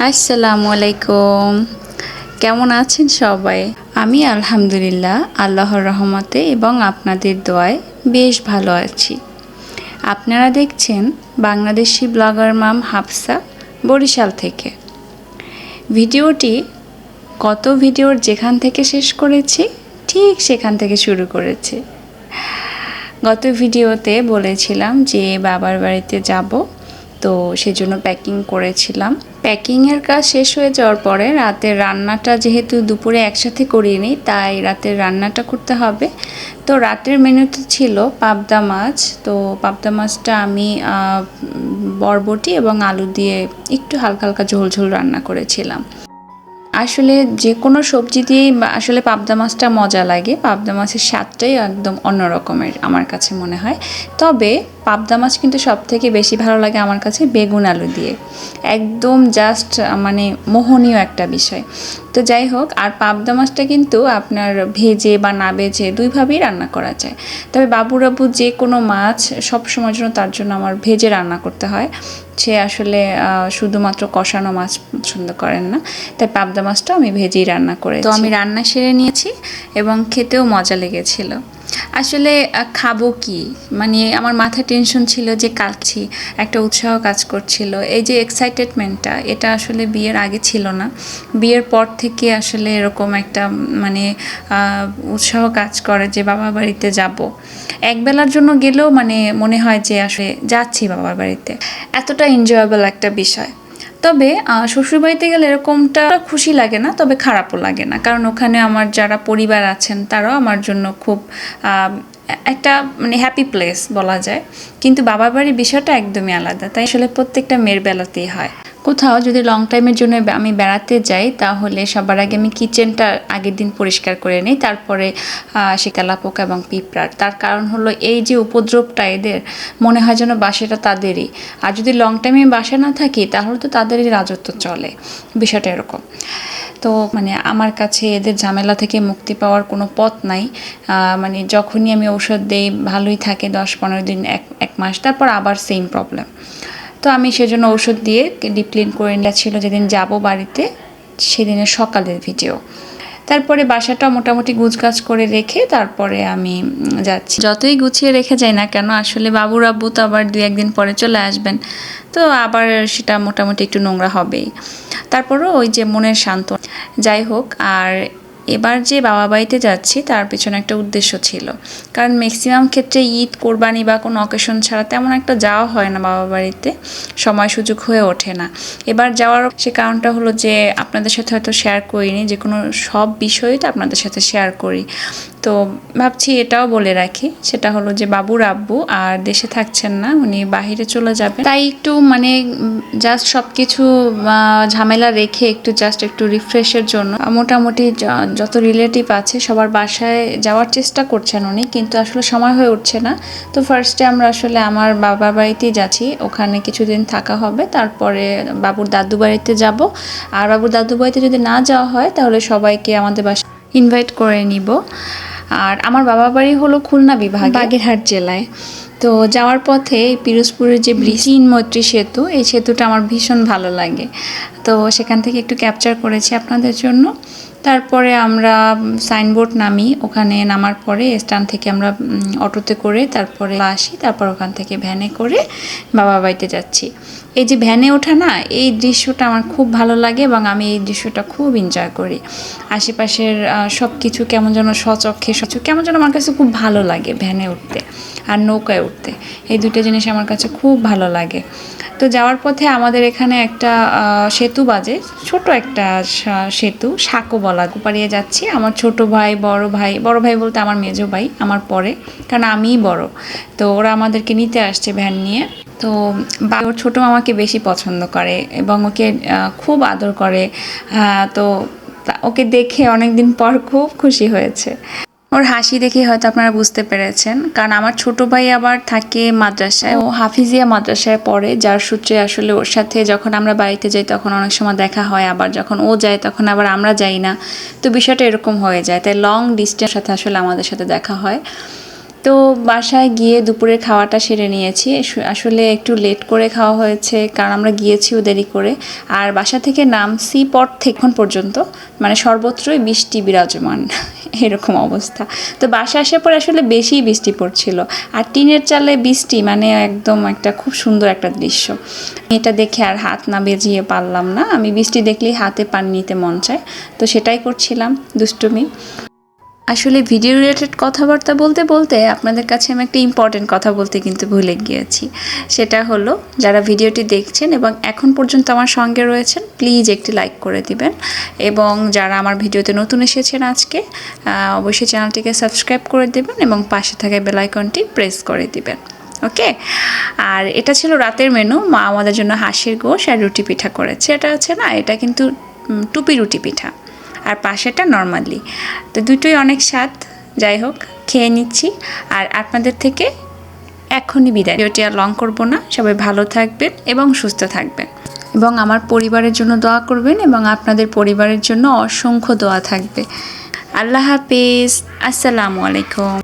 আসসালামু আলাইকুম। কেমন আছেন সবাই? আমি আলহামদুলিল্লাহ আল্লাহর রহমতে এবং আপনাদের দোয়ায় বেশ ভালো আছি। আপনারা দেখছেন বাংলাদেশি ব্লগার মাম হাফসা বরিশাল থেকে। ভিডিওটি গত ভিডিওর যেখান থেকে শেষ করেছি ঠিক সেখান থেকে শুরু করেছি। গত ভিডিওতে বলেছিলাম যে বাবার বাড়িতে যাব, তো সেজন্য প্যাকিং করেছিলাম। প্যাকিংয়ের কাজ শেষ হয়ে যাওয়ার পরে রাতের রান্নাটা যেহেতু দুপুরে একসাথে করিনি, তাই রাতের রান্নাটা করতে হবে। তো রাতের মেনুতে ছিল পাবদা মাছ। তো পাবদা মাছটা আমি বরবটি এবং আলু দিয়ে একটু হালকা হালকা ঝোল ঝোল রান্না করেছিলাম। আসলে যে কোনো সবজি দিয়েই আসলে পাবদা মাছটা মজা লাগে। পাবদা মাছের স্বাদটাই একদম অন্য রকমের আমার কাছে মনে হয়। তবে পাবদা মাছ কিন্তু সবথেকে বেশি ভালো লাগে আমার কাছে বেগুন আলু দিয়ে। একদম জাস্ট মানে মোহনীয় একটা বিষয়। তো যাই হোক, আর পাবদা মাছটা কিন্তু আপনার ভেজে বা না ভেজে দুইভাবেই রান্না করা যায়। তবে বাবুরাবু যে কোনো মাছ সব সময়ের জন্য তার জন্য আমার ভেজে রান্না করতে হয়। সে আসলে শুধুমাত্র কষানো মাছ পছন্দ করেন না, তাই পাবদা মাছটা আমি ভেজেই রান্না করেছি। তো আমি রান্না সেরে নিয়েছি এবং খেতেও মজা লেগেছিল। আসলে খাবো কি, মানে আমার মাথায় টেনশন ছিল যে কাচ্ছি, একটা উৎসাহ কাজ করছিল। এই যে এক্সাইটেডমেন্টটা, এটা আসলে বিয়ের আগে ছিল না। বিয়ের পর থেকে আসলে এরকম একটা মানে উৎসাহ কাজ করে যে বাবা বাড়িতে যাব। একবেলার জন্য গেলেও মানে মনে হয় যে আসলে যাচ্ছি বাবার বাড়িতে, এতটা এনজয়েবল একটা বিষয়। তবে শ্বশুরবাড়িতে গেলে এরকমটা খুশি লাগে না, তবে খারাপও লাগে না, কারণ ওখানে আমার যারা পরিবার আছেন তারাও আমার জন্য খুব একটা মানে হ্যাপি প্লেস বলা যায়। কিন্তু বাবার বাড়ির বিষয়টা একদমই আলাদা, তাই আসলে প্রত্যেকটা মেয়ের বেলাতেই হয়। কোথাও যদি লং টাইমের জন্য আমি বেড়াতে যাই, তাহলে সবার আগে আমি কিচেনটা আগের দিন পরিষ্কার করে নিই, তারপরে সে তেলাপোকা এবং পিঁপড়ার। তার কারণ হলো এই যে উপদ্রবটা, এদের মনে হয় যেন বাসাটা তাদেরই। আর যদি লং টাইমে বাসা না থাকি তাহলে তো তাদেরই রাজত্ব চলে, বিষয়টা এরকম। তো মানে আমার কাছে এদের ঝামেলা থেকে মুক্তি পাওয়ার কোনো পথ নাই। মানে যখনই আমি ঔষধ দিই ভালোই থাকে 10-15 দিন, এক মাস, তারপর আবার সেম প্রবলেম। তো আমি সেজন্য ঔষধ দিয়ে ডিপ ক্লিন করে নিয়েছিল যেদিন যাব বাড়িতে, সেদিনের সকালের ভিডিও। তারপরে বাসাটা মোটামুটি গুছগাছ করে রেখে তারপরে আমি যাচ্ছি। যতই গুছিয়ে রেখে যাই না কেন, আসলে বাবুর আব্বু তো আবার 2-1 দিন পরে চলে আসবেন, তো আবার সেটা মোটামুটি একটু নোংরা হবেই। তারপরও ওই যে মনের শান্ত। যাই হোক, আর এবার যে বাবা বাড়িতে যাচ্ছি তার পেছনে একটা উদ্দেশ্য ছিল, কারণ ম্যাক্সিমাম ক্ষেত্রে ঈদ, কোরবানি বা কোনো অকেশন ছাড়া তেমন একটা যাওয়া হয় না বাবা বাড়িতে, সময় সুযোগ হয়ে ওঠে না। এবার যাওয়ার সে কারণটা হলো যে আপনাদের সাথে হয়তো শেয়ার করিনি, যে কোনো সব বিষয়ই তো আপনাদের সাথে শেয়ার করি। তো ভাবছি এটাও বলে রাখি, সেটা হলো যে বাবুর আব্বু আর দেশে থাকছেন না, উনি বাহিরে চলে যাবেন। তাই একটু মানে জাস্ট সব কিছু ঝামেলা রেখে একটু রিফ্রেশের জন্য মোটামুটি যত রিলেটিভ আছে সবার বাসায় যাওয়ার চেষ্টা করছেন উনি, কিন্তু আসলে সময় হয়ে উঠছে না। তো ফার্স্টে আমরা আসলে আমার বাবার বাড়িতেই যাচ্ছি, ওখানে কিছুদিন থাকা হবে, তারপরে বাবুর দাদু বাড়িতে যাব। আর বাবুর দাদু বাড়িতে যদি না যাওয়া হয় তাহলে সবাইকে আমাদের বাসায় ইনভাইট করে নিব। আর আমার বাবার বাড়ি হলো খুলনা বিভাগ, বাগেরহাট জেলায়। তো যাওয়ার পথে পিরোজপুরের যে চীন মৈত্রী সেতু, এই সেতুটা আমার ভীষণ ভালো লাগে, তো সেখান থেকে একটু ক্যাপচার করেছি আপনাদের জন্য। তারপরে আমরা সাইনবোর্ড নামি, ওখানে নামার পরে স্ট্যান্ড থেকে আমরা অটোতে করে তারপরে আসি, তারপর ওখান থেকে ভ্যানে করে বাবা বাড়িতে যাচ্ছি। এই যে ভ্যানে ওঠা না, এই দৃশ্যটা আমার খুব ভালো লাগে এবং আমি এই দৃশ্যটা খুব এনজয় করি। আশেপাশের সব কিছু কেমন যেন স্বচক্ষে কেমন যেন আমার কাছে খুব ভালো লাগে ভ্যানে উঠতে আর নৌকায় উঠতে, এই দুটো জিনিস আমার কাছে খুব ভালো লাগে। তো যাওয়ার পথে আমাদের এখানে একটা সেতু বাজে, ছোট একটা সেতু, সাঁকো বলা, পাড়িয়ে যাচ্ছি। আমার ছোট ভাই, বড় ভাই বলতে আমার মেজো ভাই আমার পরে, কারণ আমিই বড়। তো ওরা আমাদেরকে নিতে আসছে ভ্যান নিয়ে। তো ওর ছোটো মামাকে বেশি পছন্দ করে এবং ওকে খুব আদর করে। তো ওকে দেখে অনেকদিন পর খুব খুশি হয়েছে। ওর হাসি দেখে হয়তো আপনারা বুঝতে পেরেছেন, কারণ আমার ছোট ভাই আবার থাকে মাদ্রাসায়, ও হাফিজিয়া মাদ্রাসায় পড়ে, যার সূত্রে আসলে ওর সাথে যখন আমরা বাড়িতে যাই তখন অনেক সময় দেখা হয়, আবার যখন ও যায় তখন আবার আমরা যাই না। তো বিষয়টা এরকম হয়ে যায়, তাই লং ডিস্টেন্স সাথে আসলে আমাদের সাথে দেখা হয়। তো বাসায় গিয়ে দুপুরের খাওয়াটা সেরে নিয়েছি। আসলে একটু লেট করে খাওয়া হয়েছে, কারণ আমরা গিয়েছিও দেরি করে। আর বাসা থেকে নামছি পর থেকে এখন পর্যন্ত মানে সর্বত্রই বৃষ্টি বিরাজমান এরকম অবস্থা। তো বাসা আসার পর আসলে বেশি বৃষ্টি পড়ছিল, আর টিনের চালে বৃষ্টি মানে একদম একটা খুব সুন্দর একটা দৃশ্য। এটা দেখে আর হাত না বেজিয়ে পারলাম না, আমি বৃষ্টি দেখলেই হাতে পানি নিতে মন চায়, তো সেটাই করছিলাম, দুষ্টুমি। আসলে ভিডিও রিলেটেড কথাবার্তা বলতে বলতে আপনাদের কাছে আমি একটা ইম্পর্টেন্ট কথা বলতে কিন্তু ভুলে গিয়েছি। সেটা হলো, যারা ভিডিওটি দেখছেন এবং এখন পর্যন্ত আমার সঙ্গে রয়েছেন, প্লিজ একটি লাইক করে দিবেন, এবং যারা আমার ভিডিওতে নতুন এসেছেন আজকে, অবশ্যই চ্যানেলটিকে সাবস্ক্রাইব করে দেবেন এবং পাশে থাকা বেল আইকনটি প্রেস করে দিবেন। ওকে। আর এটা ছিল রাতের মেনু। মা আমাদের জন্য হাঁসের গোশ আর রুটি পিঠা করেছে। এটা হচ্ছে না, এটা কিন্তু টুপি রুটি পিঠা, আর পাশেটা নর্মালি। তো দুটোই অনেক স্বাদ। যাই হোক, খেয়ে নিচ্ছি আর আপনাদের থেকে এখনই বিদায়। ভিডিওটি আর লং করবো না। সবাই ভালো থাকবেন এবং সুস্থ থাকবেন, এবং আমার পরিবারের জন্য দোয়া করবেন, এবং আপনাদের পরিবারের জন্য অসংখ্য দোয়া থাকবে। আল্লাহ হাফিজ। আসসালামু আলাইকুম।